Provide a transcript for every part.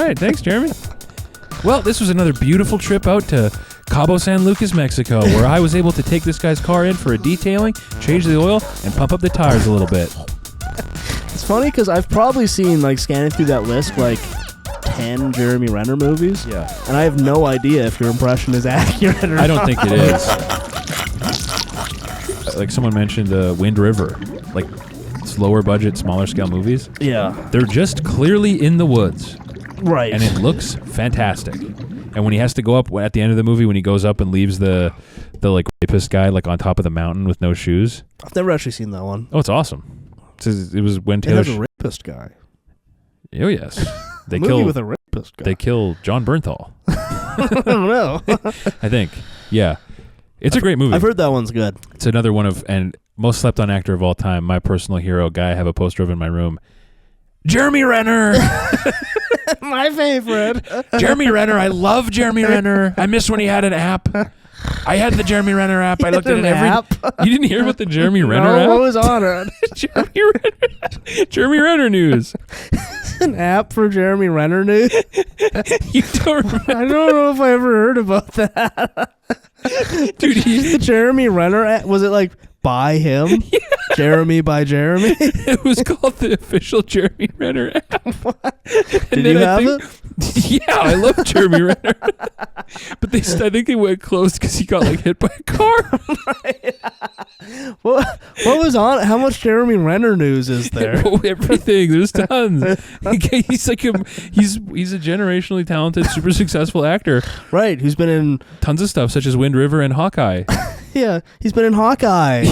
right. Thanks, Jeremy. Well, this was another beautiful trip out to Cabo San Lucas, Mexico, where I was able to take this guy's car in for a detailing, change the oil, and pump up the tires a little bit. It's funny because I've probably seen, like, scanning through that list, like, 10 Jeremy Renner movies. Yeah. And I have no idea if your impression is accurate or not. I don't think it is. Like someone mentioned Wind River. Like, lower budget, smaller scale movies. Yeah. They're just clearly in the woods. Right. And it looks fantastic. And when he has to go up at the end of the movie, when he goes up and leaves the like rapist guy like on top of the mountain with no shoes. I've never actually seen that one. Oh, it's awesome. It was when Taylor. There's a rapist guy. Oh yes. They movie with a rapist guy. They kill John Bernthal. I don't know. I think. Yeah. It's a great movie. I've heard that one's good. It's another one of and most slept on actor of all time. My personal hero guy. I have a poster of in my room. Jeremy Renner. My favorite. Jeremy Renner. I love Jeremy Renner. I miss when he had an app. I had the Jeremy Renner app. I looked at it every. You didn't hear about the Jeremy Renner app? What was on it? Jeremy Renner news. An app for Jeremy Renner news? You don't remember? I don't know if I ever heard about that. Dude, the Jeremy Renner app, was it like by him? Yeah. Jeremy by Jeremy? It was called the official Jeremy Renner app. Did you have it? Yeah, I love Jeremy Renner. But I think they went closed because he got like hit by a car. What was on? How much Jeremy Renner news is there? Everything. There's tons. He's like he's a generationally talented, super successful actor. Right, who's been in tons of stuff such as Wind River and Hawkeye. Yeah, he's been in Hawkeye.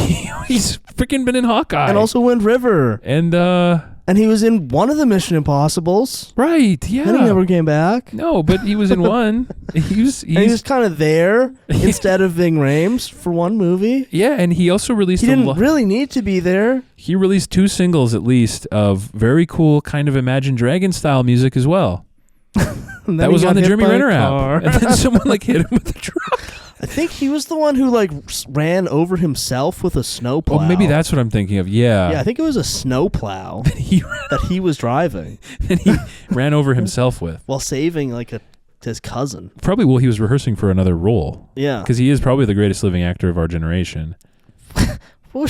He's freaking been in Hawkeye. And also Wind River. And he was in one of the Mission Impossibles. Right, yeah. And he never came back. No, but he was in one. He was kind of there instead of Ving Rhames for one movie. Yeah, and he also released He didn't really need to be there. He released 2 singles at least of very cool kind of Imagine Dragons style music as well. That was on the Jeremy Renner app. And then someone like hit him with a truck. I think he was the one who like ran over himself with a snowplow. Oh, maybe that's what I'm thinking of. Yeah. Yeah, I think it was a snowplow that he was driving. And he ran over himself with. While saving like his cousin. Probably while he was rehearsing for another role. Yeah. Because he is probably the greatest living actor of our generation. I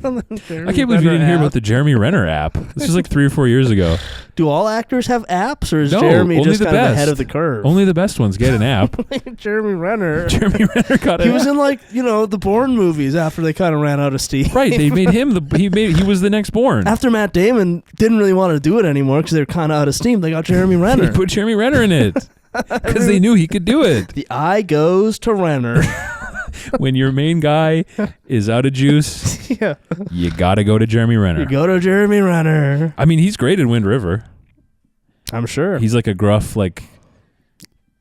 can't believe you didn't hear about the Jeremy Renner app. This was like 3 or 4 years ago. Do all actors have apps, or is Jeremy just kind of ahead of the curve? Only the best ones get an app. Jeremy Renner. Jeremy Renner got an app. He was in like, the Bourne movies after they kind of ran out of steam. Right, they made him he was the next Bourne. After Matt Damon didn't really want to do it anymore because they were kind of out of steam, they got Jeremy Renner. They put Jeremy Renner in it because they knew he could do it. The eye goes to Renner. When your main guy is out of juice, you gotta go to Jeremy Renner. You go to Jeremy Renner. I mean, he's great in Wind River. I'm sure. He's like a gruff, like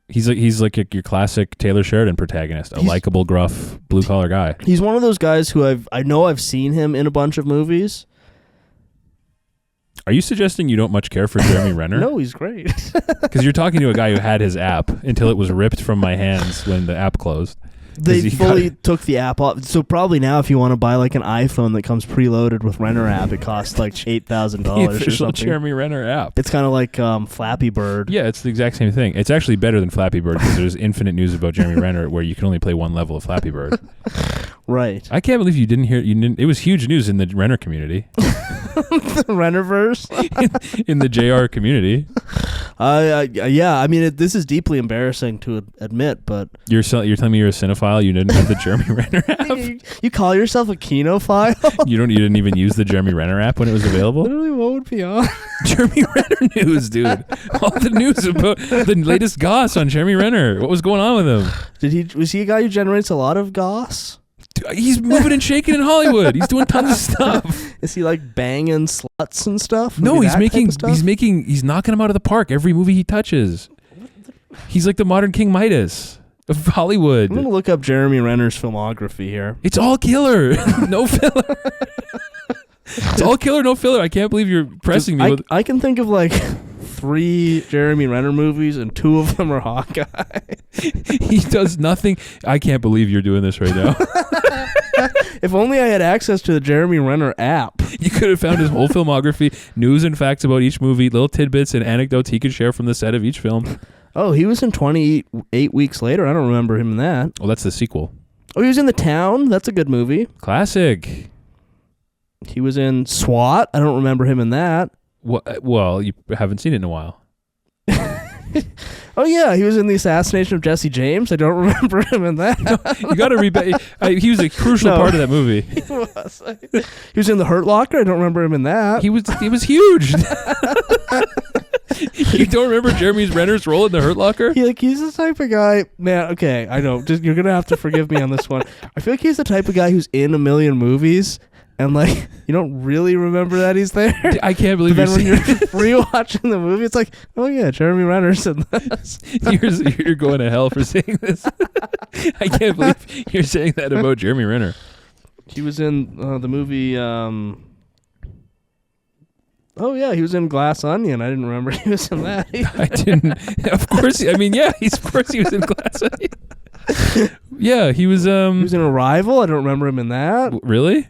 he's like your classic Taylor Sheridan protagonist, a likable, gruff, blue collar guy. He's one of those guys who I know I've seen him in a bunch of movies. Are you suggesting you don't much care for Jeremy Renner? No, he's great. Because you're talking to a guy who had his app until it was ripped from my hands when the app closed. They fully took the app off. So probably now if you want to buy like an iPhone that comes preloaded with RennerApp, it costs like $8,000 the official or something. Jeremy Renner app. It's kind of like Flappy Bird. Yeah, it's the exact same thing. It's actually better than Flappy Bird because there's infinite news about Jeremy Renner where you can only play one level of Flappy Bird. Right. I can't believe you didn't hear. It was huge news in the Renner community. The Rennerverse? in the JR community. Yeah, I mean, this is deeply embarrassing to admit, but... You're telling me you're a cinephile? You didn't have the Jeremy Renner app? You call yourself a kinophile? You didn't even use the Jeremy Renner app when it was available? Literally, what would be on? Jeremy Renner news, dude. All the news about the latest goss on Jeremy Renner. What was going on with him? Was he a guy who generates a lot of goss? He's moving and shaking in Hollywood. He's doing tons of stuff. Is he like banging sluts and stuff? No, he's knocking them out of the park every movie he touches. He's like the modern King Midas of Hollywood. I'm gonna look up Jeremy Renner's filmography here. It's all killer, no filler. It's all killer, no filler. I can't believe you're pressing me. I can think of like 3 Jeremy Renner movies, and 2 of them are Hawkeye. He does nothing. I can't believe you're doing this right now. If only I had access to the Jeremy Renner app. You could have found his whole filmography, news and facts about each movie, little tidbits and anecdotes he could share from the set of each film. Oh, he was in 28 Weeks Later. I don't remember him in that. Well, that's the sequel. Oh, he was in The Town. That's a good movie. Classic. He was in SWAT. I don't remember him in that. Well, you haven't seen it in a while. Oh, yeah. He was in The Assassination of Jesse James. I don't remember him in that. You got to he was a crucial part of that movie. He was. He was in The Hurt Locker. I don't remember him in that. He was huge. You don't remember Jeremy Renner's role in The Hurt Locker? He's the type of guy, man. Okay, I know. You're gonna have to forgive me on this one. I feel like he's the type of guy who's in a million movies, and like you don't really remember that he's there. I can't believe but then when you're rewatching the movie, it's like, oh yeah, Jeremy Renner's in this. You're going to hell for saying this. I can't believe you're saying that about Jeremy Renner. He was in the movie. Oh yeah, he was in Glass Onion. I didn't remember he was in that. I didn't. Of course. I mean, yeah. Of course, he was in Glass Onion. Yeah, he was. He was in Arrival. I don't remember him in that. Really?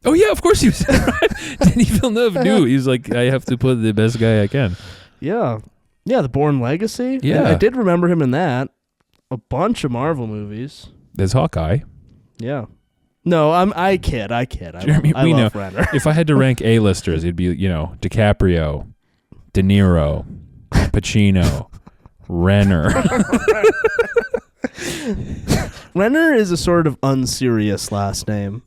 Oh yeah, of course he was in Arrival. Denis Villeneuve knew. He was like, I have to put the best guy I can. Yeah, The Bourne Legacy. Yeah, I did remember him in that. A bunch of Marvel movies. There's Hawkeye. Yeah. No, I kid. Jeremy, I we love know. Renner. If I had to rank A-listers, it'd be, DiCaprio, De Niro, Pacino, Renner. Renner is a sort of unserious last name.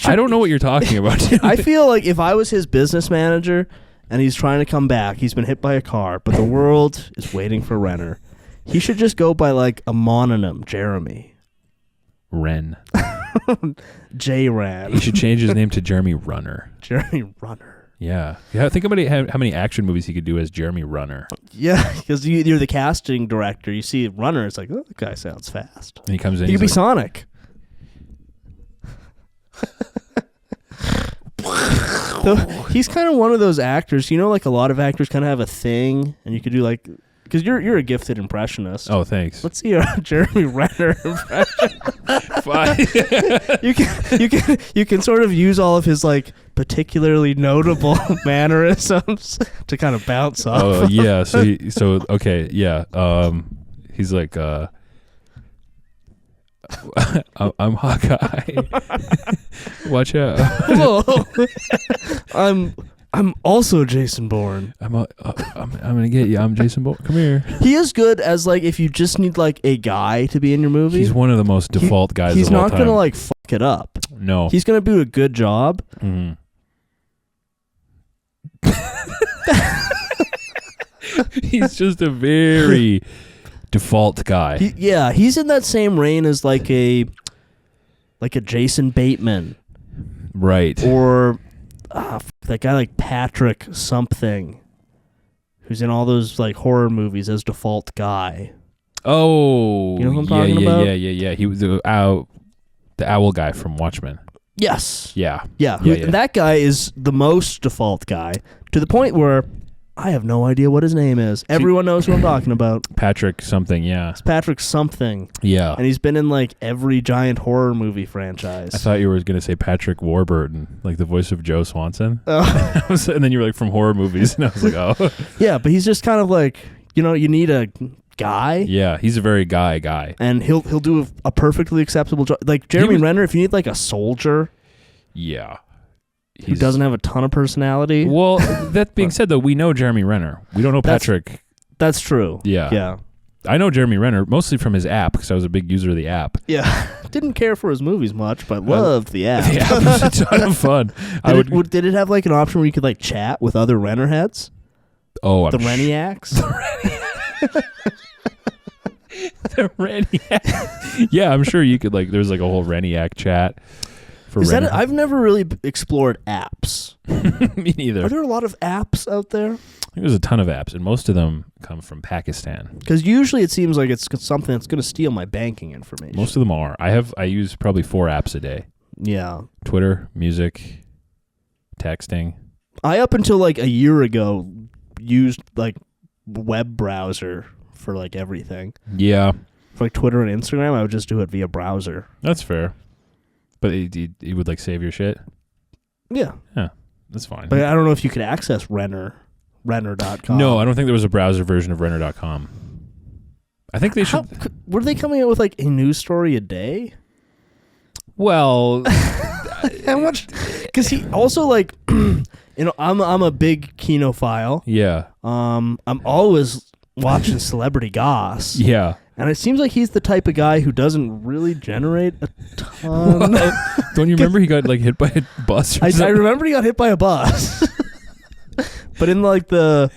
I don't know what you're talking about. I feel like if I was his business manager and he's trying to come back, he's been hit by a car, but the world is waiting for Renner. He should just go by like a mononym, Jeremy. Ren. J-Ran. He should change his name to Jeremy Renner. Jeremy Renner. Yeah. Think about how many action movies he could do as Jeremy Renner. Yeah, because you're the casting director. You see Runner, it's like, oh, that guy sounds fast. And he comes in. He could be Sonic. So he's kind of one of those actors. Like a lot of actors kind of have a thing, and you could do like, because you're a gifted impressionist. Oh, thanks. Let's see a Jeremy Renner impression. Fine. you can sort of use all of his like particularly notable mannerisms to kind of bounce off. Oh yeah. So okay, yeah. He's like, I'm Hawkeye. Watch out. Whoa. I'm also Jason Bourne. I'm gonna get you. I'm Jason Bourne. Come here. He is good as like if you just need like a guy to be in your movie. He's one of the most default guys. He's of all not time. gonna like fuck it up. No. He's gonna do a good job. Mm-hmm. He's just a very default guy. He's in that same reign as like a Jason Bateman, right? Or that guy like Patrick something, who's in all those like horror movies as default guy. Oh, you know who I'm talking about? Yeah. He was the owl guy from Watchmen. Yes. Yeah. That guy is the most default guy to the point where I have no idea what his name is. Everyone knows who I'm talking about. Patrick something, yeah. It's Patrick something. Yeah. And he's been in like every giant horror movie franchise. I thought you were going to say Patrick Warburton, like the voice of Joe Swanson. Oh. And then you were like, from horror movies. And I was like, oh. Yeah, but he's just kind of like, you need a guy. Yeah, he's a very guy. And he'll do a perfectly acceptable job. Like Jeremy Renner, if you need like a soldier. Yeah. Who doesn't have a ton of personality. Well, that being said, though, we know Jeremy Renner. We don't know Patrick. That's true. Yeah. I know Jeremy Renner mostly from his app because I was a big user of the app. Yeah. Didn't care for his movies much, but loved the app. The app was a ton of fun. Did it have like an option where you could like chat with other Rennerheads? Oh, the Renniacs? The Renniac. Yeah, I'm sure you could there's like a whole Renniac chat. I've never really explored apps. Me neither. Are there a lot of apps out there? I think there's a ton of apps, and most of them come from Pakistan. Because usually it seems like it's something that's going to steal my banking information. Most of them are. I use probably 4 apps a day. Yeah. Twitter, music, texting. I, up until like a year ago, used like web browser for like everything. Yeah. for like Twitter and Instagram, I would just do it via browser. That's fair. But he would like save your shit? Yeah. Yeah, that's fine. But I don't know if you could access Renner.com. No, I don't think there was a browser version of Renner.com. I think they should... Were they coming out with like a news story a day? Well... How much? Because he also like... I'm a big Kinophile. Yeah. I'm always watching Celebrity Goss. Yeah. And it seems like he's the type of guy who doesn't really generate a ton. Don't you remember he got like hit by a bus or something? I remember he got hit by a bus. But in like the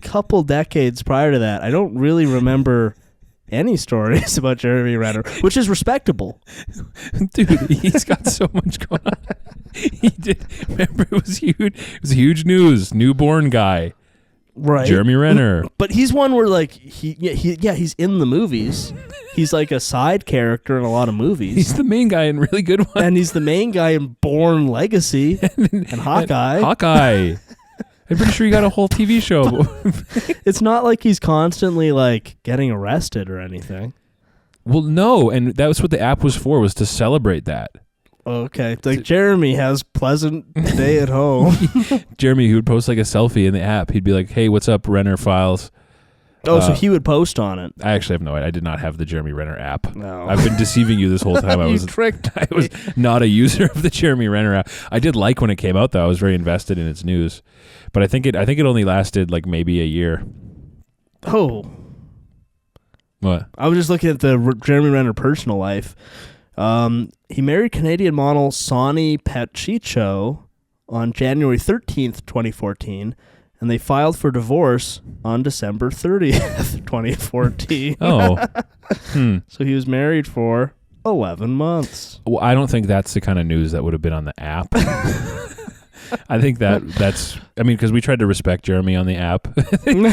couple decades prior to that, I don't really remember any stories about Jeremy Renner, which is respectable. Dude, he's got so much going on. He did. Remember, it was huge. It was huge news. Newborn guy. Right. Jeremy Renner. But he's one where like he's in the movies. He's like a side character in a lot of movies. He's the main guy in really good ones. And he's the main guy in Bourne Legacy and Hawkeye. Hawkeye. I'm pretty sure he got a whole TV show. It's not like he's constantly like getting arrested or anything. Well, no, and that was what the app was for, was to celebrate that. Okay. It's like Jeremy has pleasant day at home. Jeremy, he would post like a selfie in the app. He'd be like, "Hey, what's up, Renner Files?" Oh, so he would post on it. I actually have no idea. I did not have the Jeremy Renner app. No. I've been deceiving you this whole time. I was tricked. I was not a user of the Jeremy Renner app. I did like when it came out, though. I was very invested in its news. But I think it only lasted like maybe a year. Oh. What? I was just looking at the Jeremy Renner personal life. He married Canadian model Sonny Pachicho on January 13th, 2014, and they filed for divorce on December 30th, 2014. Oh. So he was married for 11 months. Well, I don't think that's the kind of news that would have been on the app. I think that's. I mean, because we tried to respect Jeremy on the app. The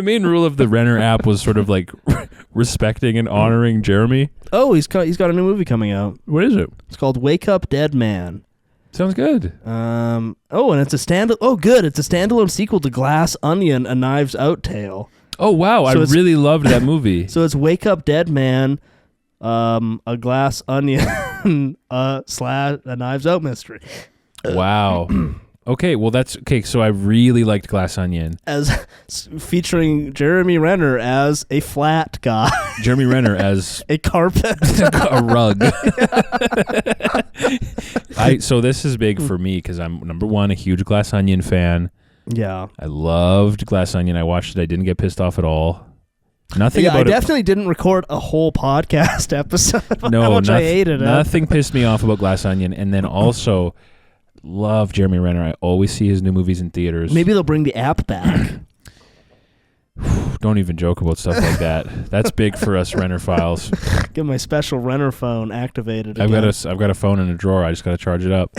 main rule of the Renner app was sort of like respecting and honoring Jeremy. Oh, he's got a new movie coming out. What is it? It's called Wake Up Dead Man. Sounds good. And it's a standalone sequel to Glass Onion: A Knives Out Tale. Oh wow, I really loved that movie. So it's Wake Up Dead Man, a Glass Onion slash a Knives Out mystery. Wow. Okay, well that's okay. So I really liked Glass Onion, as featuring Jeremy Renner as a flat guy. Jeremy Renner as a carpet, a rug. So this is big for me because I'm number one, a huge Glass Onion fan. Yeah, I loved Glass Onion. I watched it. I didn't get pissed off at all. Nothing. Yeah, about I definitely didn't record a whole podcast episode. No, how much I hated it. Nothing pissed me off about Glass Onion, and then also. Love Jeremy Renner. I always see his new movies in theaters. Maybe they'll bring the app back. Don't even joke about stuff like that. That's big for us Renner files. Get my special Renner phone activated I've again. got a phone in a drawer. I just got to charge it up.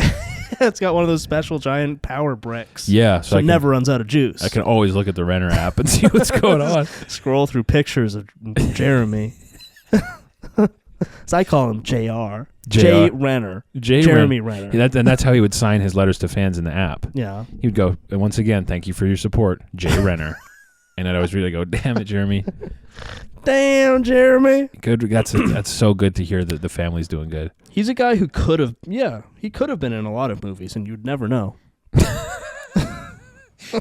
It's got one of those special giant power bricks. Yeah, so it never runs out of juice. I can always look at the Renner app and see what's going on. Scroll through pictures of Jeremy. So I call him JR. J. Renner. Jeremy Renner. And that's how he would sign his letters to fans in the app. Yeah. He would go, and once again, thank you for your support, J. Renner. And I'd always really go, damn it, Jeremy. Damn, Jeremy. Good. That's so good to hear that the family's doing good. He's a guy who could have been in a lot of movies, and you'd never know.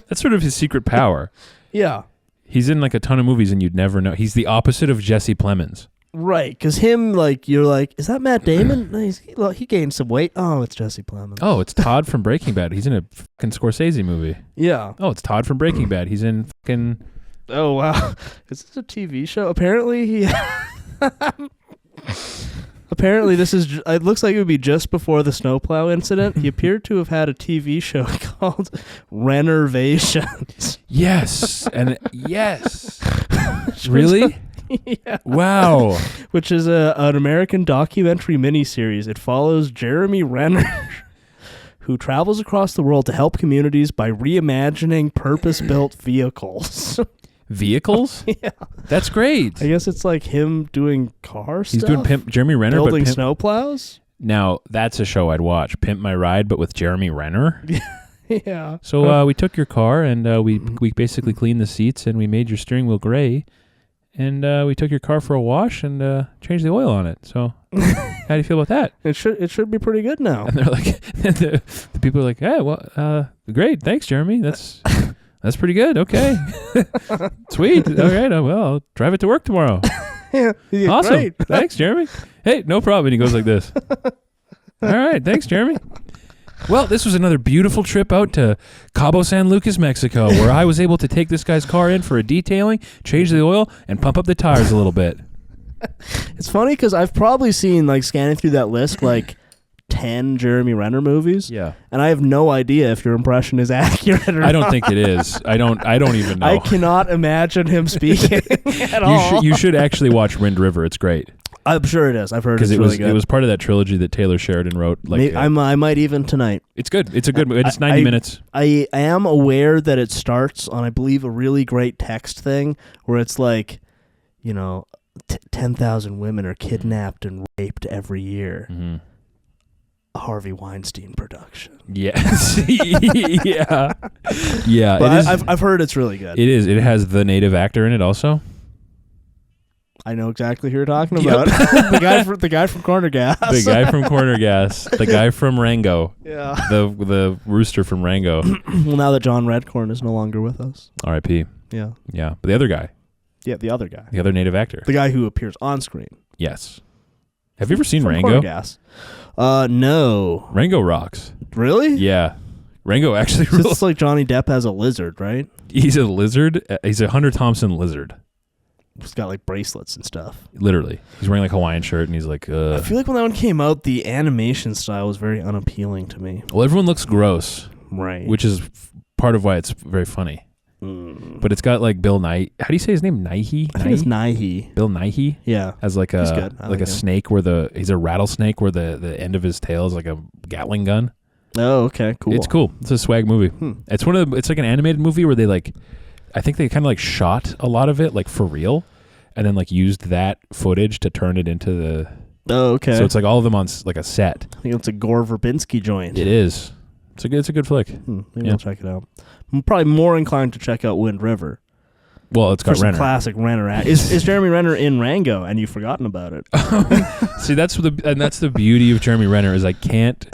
That's sort of his secret power. Yeah. He's in like a ton of movies, and you'd never know. He's the opposite of Jesse Plemons. Right, because him, like, you're like, is that Matt Damon? No, he gained some weight. Oh, it's Jesse Plemons. Oh, it's Todd from Breaking Bad. He's in a fucking Scorsese movie. Yeah. Oh, it's Todd from Breaking Bad. He's in fucking... Oh, wow. Is this a TV show? Apparently, Apparently, it looks like it would be just before the snowplow incident. He appeared to have had a TV show called Rennervations. Yes. And yes. Really? Yeah. Wow. Which is an American documentary miniseries. It follows Jeremy Renner, who travels across the world to help communities by reimagining purpose-built vehicles. Vehicles? Yeah. That's great. I guess it's like him doing car stuff. He's doing Jeremy Renner, building but snowplows? Now, that's a show I'd watch. Pimp My Ride, but with Jeremy Renner? Yeah. So we took your car and we basically cleaned the seats and we made your steering wheel gray. And we took your car for a wash and changed the oil on it. So how do you feel about that? It should be pretty good now. And they're like, the people are like, hey, well, great, thanks, Jeremy. That's pretty good. Okay, sweet. All right, well, I'll drive it to work tomorrow. Yeah, Awesome. great. Thanks, Jeremy. Hey, no problem. And he goes like this. All right, thanks, Jeremy. Well, this was another beautiful trip out to Cabo San Lucas, Mexico, where I was able to take this guy's car in for a detailing, change the oil, and pump up the tires a little bit. It's funny because I've probably seen, like, scanning through that list, like 10 Jeremy Renner movies. Yeah. And I have no idea if your impression is accurate or not. I don't think it is. I don't even know. I cannot imagine him speaking at all. You should actually watch Wind River. It's great. I'm sure it is. I've heard it's it really good. It was part of that trilogy that Taylor Sheridan wrote. Like, I might even tonight. It's good. It's a good movie. It's 90 minutes. I am aware that it starts on, I believe, a really great text thing where it's like, 10,000 women are kidnapped and raped every year. Mm-hmm. A Harvey Weinstein production. Yes. Yeah. Yeah. But I've heard it's really good. It is. It has the native actor in it also. I know exactly who you're talking about. the guy from Corner Gas. The guy from Corner Gas. The guy from Rango. Yeah. The rooster from Rango. Well, now that John Redcorn is no longer with us. R.I.P. Yeah. Yeah. But the other guy. Yeah, the other guy. The other native actor. The guy who appears on screen. Yes. Have you ever seen from Rango? Corner Gas. No. Rango rocks. Really? Yeah. Rango actually rules. It's like Johnny Depp has a lizard, right? He's a lizard. He's a Hunter Thompson lizard. He's got like bracelets and stuff. Literally. He's wearing like a Hawaiian shirt and he's like, I feel like when that one came out, the animation style was very unappealing to me. Well, everyone looks gross. Right. Which is part of why it's very funny. But it's got like Bill Nighy. How do you say his name? Nighy? I think it's Nighy. Bill Nighy? Yeah. Has like a snake where he's a rattlesnake where the end of his tail is like a Gatling gun. Oh, okay, cool. It's cool. It's a swag movie. It's it's like an animated movie where they I think they kind of like shot a lot of it like for real and then like used that footage to turn it into the... Oh, okay. So it's like all of them on like a set. I think it's a Gore Verbinski joint. It is. It's a good flick. Maybe I'll check it out. I'm probably more inclined to check out Wind River. Well, it's got Renner. Classic RennerApp. Is Jeremy Renner in Rango and you've forgotten about it? See, that's the beauty of Jeremy Renner is I can't...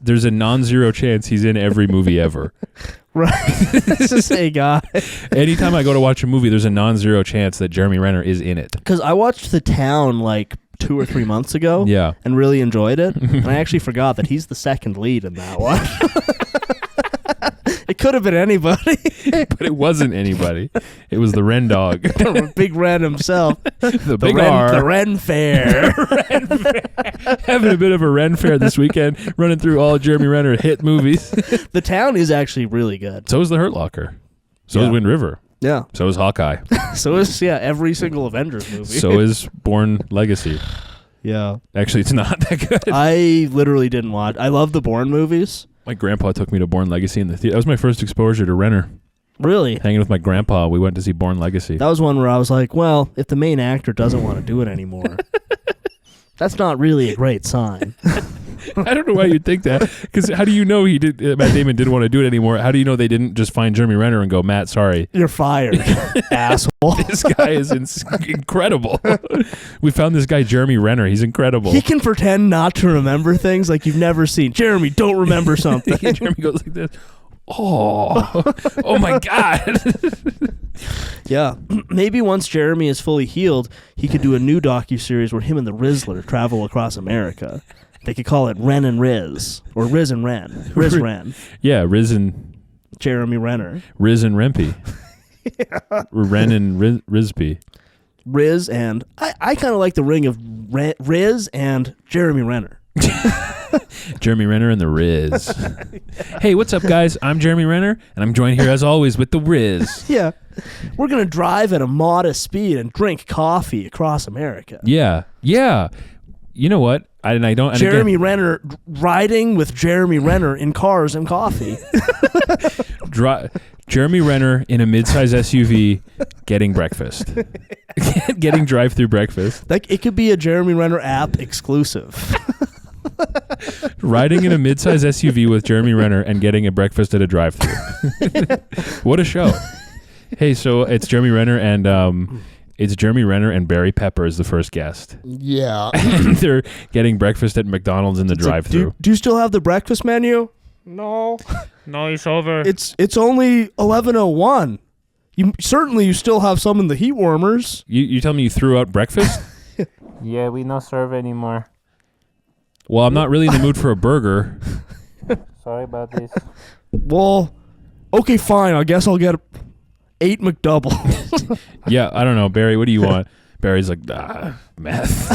There's a non-zero chance he's in every movie ever. Right. It's the same guy. Anytime I go to watch a movie, there's a non-zero chance that Jeremy Renner is in it. Because I watched The Town like 2 or 3 months ago. Yeah. And really enjoyed it. And I actually forgot that he's the second lead in that one. It could have been anybody. But it wasn't anybody. It was the Ren dog. Big Ren himself. The big R. The Ren Fair. Having a bit of a Ren Fair this weekend, running through all Jeremy Renner hit movies. The Town is actually really good. So is The Hurt Locker. So is Wind River. Yeah. So is Hawkeye. So is, every single Avengers movie. So is Bourne Legacy. Yeah. Actually, it's not that good. I literally didn't watch. I love the Bourne movies. My grandpa took me to Bourne Legacy in the theater. That was my first exposure to Renner. Really? Hanging with my grandpa, we went to see Bourne Legacy. That was one where I was like, well, if the main actor doesn't want to do it anymore, that's not really a great sign. I don't know why you'd think that. Because how do you know Matt Damon didn't want to do it anymore? How do you know they didn't just find Jeremy Renner and go, Matt, sorry. You're fired, asshole. This guy is incredible. We found this guy, Jeremy Renner. He's incredible. He can pretend not to remember things like you've never seen. Jeremy, don't remember something. Jeremy goes like this. Oh my God. Yeah. Maybe once Jeremy is fully healed, he could do a new docuseries where him and the Rizzler travel across America. They could call it Ren and Riz, or Riz and Ren. Riz Ren. Yeah, Riz and... Jeremy Renner. Riz and Rempy. Yeah. Ren and Rizpy. Riz and... I kind of like the ring of Riz and Jeremy Renner. Jeremy Renner and the Riz. Hey, what's up, guys? I'm Jeremy Renner, and I'm joined here, as always, with the Riz. Yeah. We're going to drive at a modest speed and drink coffee across America. Yeah. Yeah. You know what? Jeremy Renner riding with Jeremy Renner in cars and coffee. Jeremy Renner in a midsize SUV getting breakfast. Getting drive-through breakfast. Like, it could be a Jeremy Renner app exclusive. Riding in a mid-size SUV with Jeremy Renner and getting a breakfast at a drive-thru. What a show. Hey, so it's Jeremy Renner and Barry Pepper is the first guest. Yeah. They're getting breakfast at McDonald's in the drive-thru. Do you still have the breakfast menu? No. No, it's over. It's only 11:01. You still have some in the heat warmers. You tell me you threw out breakfast? Yeah, we no serve anymore. Well, I'm not really in the mood for a burger. Sorry about this. Well, okay, fine. I guess I'll get 8 McDoubles. Yeah, I don't know. Barry, what do you want? Barry's like, meth.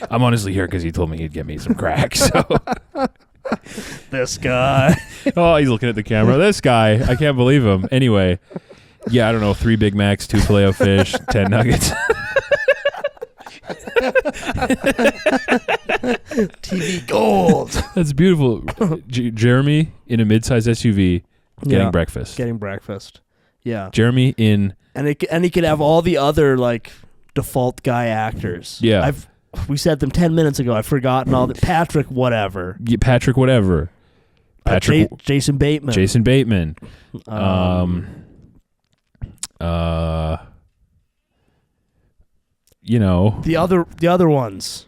I'm honestly here because he told me he'd get me some crack. So, This guy. oh, he's looking at the camera. This guy, I can't believe him. Anyway, yeah, I don't know. 3 Big Macs, 2 Filet-O-Fish, 10 nuggets. TV gold. That's beautiful. Jeremy in a mid-size SUV getting breakfast. Getting breakfast. Yeah. Jeremy in... And he could have all the other, like, default guy actors. Yeah. We said them 10 minutes ago. I've forgotten all the... Patrick whatever. Patrick whatever. Jason Bateman. Jason Bateman. You know. The other ones.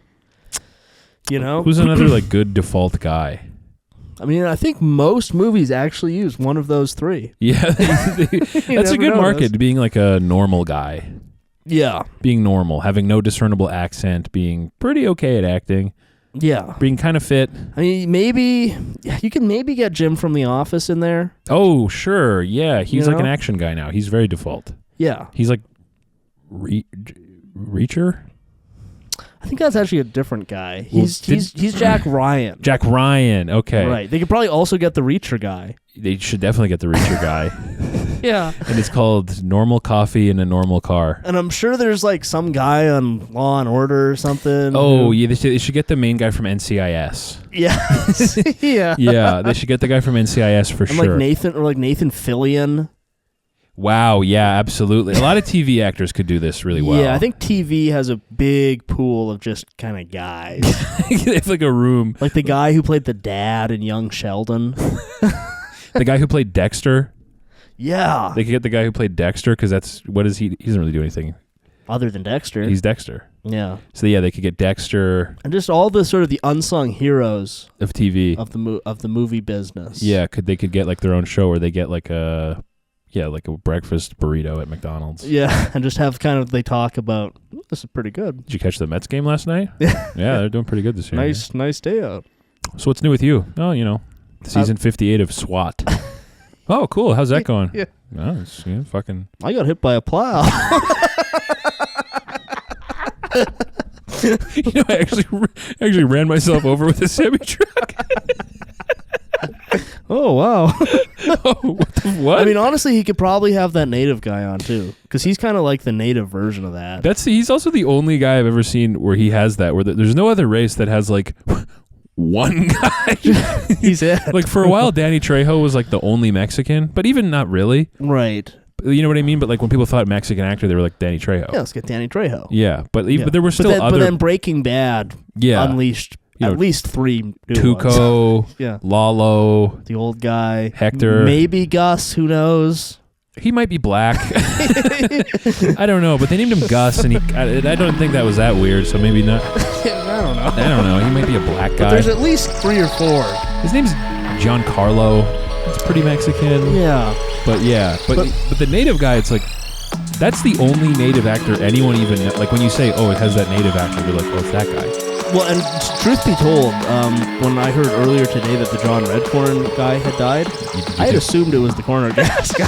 You know? Who's another, like, good default guy? I mean, I think most movies actually use one of those 3. Yeah. That's a good market, being like a normal guy. Yeah. Being normal, having no discernible accent, being pretty okay at acting. Yeah. Being kind of fit. I mean, you can maybe get Jim from The Office in there. Oh, sure. Yeah. He's You like an know? action guy now. He's very default. Yeah. He's like Reacher? I think that's actually a different guy. He's Jack Ryan. Jack Ryan. Okay. Right. They could probably also get the Reacher guy. They should definitely get the Reacher guy. Yeah. And it's called Normal Coffee in a Normal Car. And I'm sure there's like some guy on Law and Order or something. Oh, yeah. They should get the main guy from NCIS. Yeah. Yeah. Yeah. They should get the guy from NCIS for and sure. Like Nathan Fillion. Wow, yeah, absolutely. A lot of TV actors could do this really well. Yeah, I think TV has a big pool of just kind of guys. They have like a room. Like the guy who played the dad in Young Sheldon. The guy who played Dexter. Yeah. They could get the guy who played Dexter because what is he? He doesn't really do anything. Other than Dexter. He's Dexter. Yeah. So yeah, they could get Dexter. And just all the sort of the unsung heroes of TV. Of the movie business. Yeah, they could get like their own show where they get like a breakfast burrito at McDonald's. Yeah, and just have they talk about, this is pretty good. Did you catch the Mets game last night? Yeah, they're doing pretty good this year. Nice day out. So what's new with you? Oh, season 58 of SWAT. Oh, cool. How's that going? Yeah. Oh, it's fucking... I got hit by a plow. I actually ran myself over with a semi-truck. Oh, wow. Oh, what? I mean, honestly, he could probably have that native guy on, too. Because he's kind of like the native version of that. He's also the only guy I've ever seen where he has that, where there's no other race that has, like, one guy. He's it. Like, for a while, Danny Trejo was, like, the only Mexican, but even not really. Right. You know what I mean? But, like, when people thought Mexican actor, they were like, Danny Trejo. Yeah, let's get Danny Trejo. Yeah, but there were still other... But then Breaking Bad unleashed... At least 3 new Tuco, ones. Yeah. Lalo, the old guy, Hector, maybe Gus. Who knows? He might be black. I don't know, but they named him Gus, and I don't think that was that weird. So maybe not. I don't know. He might be a black guy. But there's at least 3 or 4. His name's Giancarlo. It's pretty Mexican. Yeah. But the native guy, it's like that's the only native actor anyone even like when you say, oh, it has that native actor, they're like, oh, it's that guy. Well, and truth be told, when I heard earlier today that the John Redcorn guy had died, I had assumed it was the corner gas guy.